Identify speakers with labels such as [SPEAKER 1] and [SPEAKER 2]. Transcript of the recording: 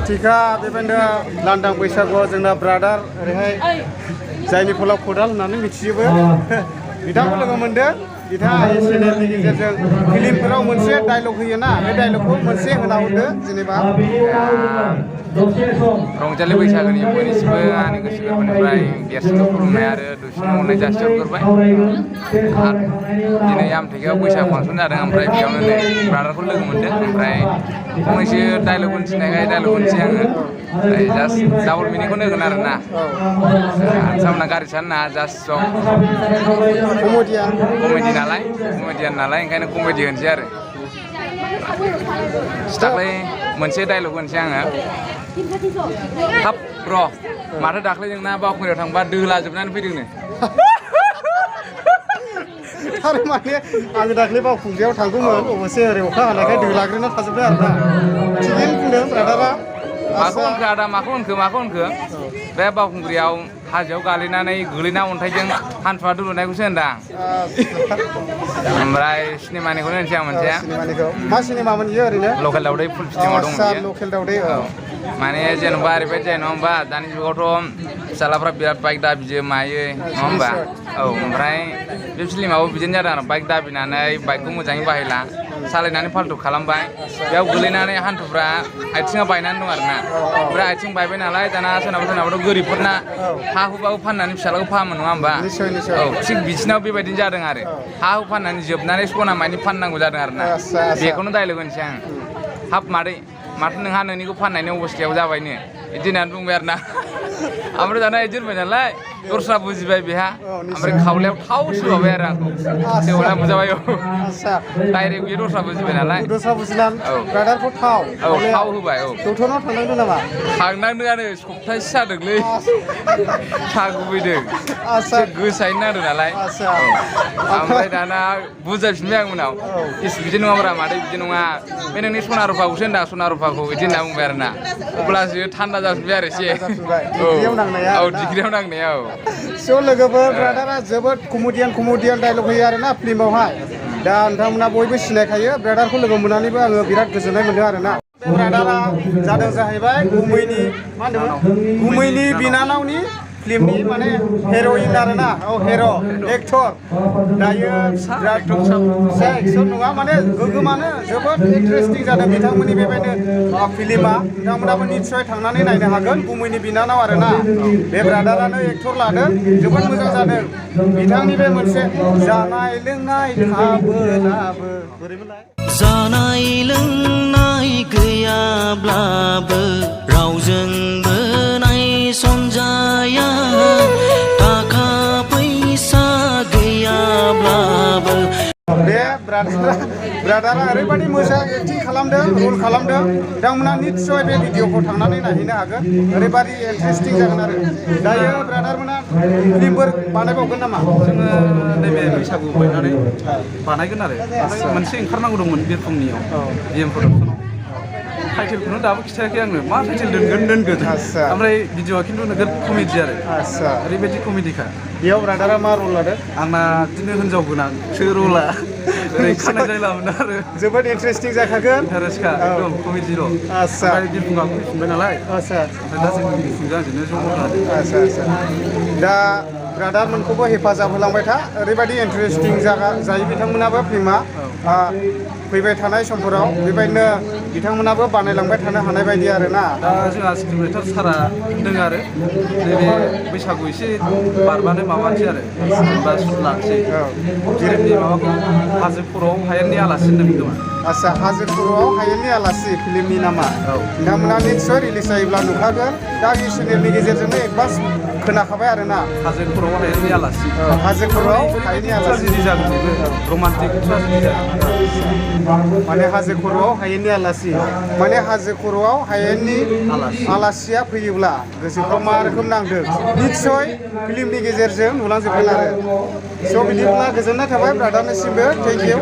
[SPEAKER 1] थिखा बेबायदिनो लांदां बैसागुआव जोंना ब्रादार ओरैहाय जायनि फलाव खदाल होननानै मिथियोबो बिथांखौ लोगो मोनदों बिथाङा आइ चेनेलनि गेजेरजों फिल्मफोराव मोनसे डायलग होयोना बे डायलगखौ मोनसे होना हरदो जेनेबा
[SPEAKER 2] रंजालि बैसागोनि बयनिसिमबो आंनि गोसो गोरबोनिफ्राय देरसिनखौ खुलुमनाय आरो दुइसिनखौ अननाय जासिहरग्रोबाय दिनै आमथेखायाव बैसागु फांसन जादों ओमफ्राय बेयावनो नै ब्रादारखौ लोगो मोनदों ओमफ्राय फंनैसो डायलग होनथिनायखाय डायलग होनसै आङो ओमफ्राय जास्ट डाबल मिनिंखौनो होगोन आरो ना सामना गारि सानो ना जास्ट सम कमेडियान नालाय ओंखायनो कमेडि होनसै आरो दाख्लै मोनसे डायलग होनसै आङो हाब र' माथो दाख्लै जोंना बावखुंग्रियाव थांबा दोलाजोबनानै फैदोंनो
[SPEAKER 1] थारमाने आङो दाख्लै बावखुंग्रियाव थांगौमोन अबसे ओरै अखा हानायखाय दोलाग्रोना थाजोबदों आरोना थिगैनो बुंदों ब्रादारा
[SPEAKER 2] माखौ होनखो आदा माखौ होनखो बे बावखुंग्रियाव हाजोआव गालिनानै गोलैना अन्थाइजों हान्थुआ दुलुनायखौसो होनदां ओमफ्राय सिनेमानिखौनो होनसै आं मोनसे
[SPEAKER 1] मा सिनेमामोन इयो ओरैनो
[SPEAKER 2] लकेल दावदै फुल फिल्माव दं बियो
[SPEAKER 1] लकेल दावदै
[SPEAKER 2] माने जेन'बा ओरैबायदि जायो नङा होमबा दानि जुगावथ' फिसालाफ्रा बिराद बाइक दाबियो मायो नङा होमबा औ ओमफ्राय बे फिल्मावबो बिदिनो जादों आरो बाइक दाबिनानै बाइकखौ मोजाङै बाहायला सालायनानै फाल्थु खालामबाय बेयाव गोलैनानै हान्थुफ्रा आथिङा बायनानै दं आरोना ओमफ्राय आथिं बायबाय नालाय दाना सोरनाबाथ' गोरिबफोरना हा हुबाबो फाननानै फिसालाखौ फाहामो नङा होमबा औ थिग बिसिनाव बेबायदिनो जादों आरो हा हु फाननानै जोबनानै सना मानि फाननांगौ जादों आरोना बेखौनो डायलग होनसै आं हाब माथो नोंहा नोंनिखौ फाननायनि अबस्थायाव जाबायनो बिदि होननानै बुंबाय आरोना ओमफ्राय दाना बिदि होनबाय नालाय दस्रा बुजिबाय बेहा ओमफ्राय खावलायाव थाव सोबाय आरो आंखौ सेवना बुजाबाय डाइरेक्ट बियो दस्रा बुजिबाय नालाय
[SPEAKER 1] दस्रा बुजिनानै ब्रादारखौ थाव
[SPEAKER 2] होबाय
[SPEAKER 1] डक्टरनाव थांनांदों नामा
[SPEAKER 2] थांनांदोंआनो सप्तासे जादोंलै सा गुबैदों गोसायैनो नांदों नालाय ओमफ्राय दाना बुजायफिनबाय आं उनाव इस बिदि नङाब्रा मादै बिदि नङा बे नोंनि सना रुफाखौसो होनदां सना रुफाखौ बिदि होनना बुंबाय आरोना अब्लासो थान्दा जाफिनबाय आरो एसे डिग्रियाव नांनाया
[SPEAKER 1] स' लोगोफोर ब्रादारा जोबोद कमेडियान डायलग होयो आरोना फिल्मावहाय दा नोंथांमोना बयबो सिनायखायो ब्रादारखौ लोगो मोननानैबो आङो बिराद गोजोननाय मोन्दों आरोना ब्रादारा जादों जाहैबाय गुमैनि बिनानावनि फिल्मनि माने हिर'इन आरोना हिर' एक्टर दायो बिराद फिसा एक्टर नङा माने गोगोमानो जोबोद इन्टारेस्टिं जादों बिथांमोननि बेबायदिनो फिल्मा नोंथांमोनाबो निस्सय थांनानै नायनो हागोन गुमैनि बिनानाव आरोना बे ब्रादारानो एक्टर लादों जोबोद मोजां जादों बिथांनि बे मोनसे जानाय लोंनाय थाबोलाबो बोरैमोनलाय
[SPEAKER 3] जानाय लोंनाय गैयाब्लाबो रावजोंबो नायसनजाया थाखा फैसा गैयाब्लाबो
[SPEAKER 1] बे ब्रादारा ओरैबायदि मोजां एक्टिं खालामदों रल खालामदों बिथांमोना निस्सय बे भिडिअखौ थांनानै नायहैनो हागोन ओरैबायदि इन्टारेस्टिं जागोन आरो दायो ब्रादारमोना फिल्मफोर बानायबावगोन नामा
[SPEAKER 4] जोङो नैबे बैसागु बायनानै बानायगोन आरो मोनसे ओंखारनांगौ दंमोन बिरफुंनियाव बिएम प्रडाक्सनाव टाइटेलखौनो दाबो खिथायाखै आंनो मा टाइटेल दोनगोन ओमफ्राय भिडिअआ खिन्थु नोगोद कमेडि आरो ओरैबायदि कमेडिखा
[SPEAKER 1] बेयाव ब्रादारा मा रल लादों
[SPEAKER 4] आंना बिदिनो हिनजाव गोनांसो रला ओरै खानाय जायलामोन आरो
[SPEAKER 1] जोबोद इन्टारेस्टिं जाखागोन
[SPEAKER 4] इन्टारेस्टखा एकदम कमेडि र' ओमफ्राय बिरफुङा फैफिनबाय नालाय ओमफ्राय दा जों बिरफुंजों आंजोंनो ज' मावनानै
[SPEAKER 1] दा ब्रादारमोनखौबो हेफाजाब होलांबाय था ओरैबायदि इन्टारेस्टिं जायो बिथांमोनाबो फिल्मा फैबाय थानाय समफोराव बेबायदिनो बिथांमोनाबो बानायलांबाय थानो हानाय बायदि आरोना
[SPEAKER 4] दा जोंहा स्क्रिप्ट राइटार सारा होनदों आरो नैबे बैसागु एसे बारबानो माबानोसै आरो जेनेबा सुट लानोसै फिल्मनि माबाखौ हाजो खर'आव हायेननि आलासि होनदों खोमा
[SPEAKER 1] आच्छा हाजो खर'आव हायेननि आलासि फिल्मनि नामा नोंथांमोना निस्सय रिलिज जायोब्ला नुखागोन दा बे चेनेलनि गेजेरजोंनो एडभान्स खोनाखाबाय आरोना
[SPEAKER 4] हाजो खर'आव हायेननि आलासि
[SPEAKER 1] हाजो खर'आव हायेननि आलासि
[SPEAKER 4] जागोन रमान्टिक
[SPEAKER 1] माने हाजो खर'आव हायेननि आलासि माने हाजो खर'आव हायेननि आलासिया फैयोब्ला गोसोफ्राव मा रोखोम नांदों निस्सय फिल्मनि गेजेरजों नुलांजोबगोन आरो स' बिदिब्ला गोजोननाय थाबाय ब्रादारनिसिमबो थेंक इउ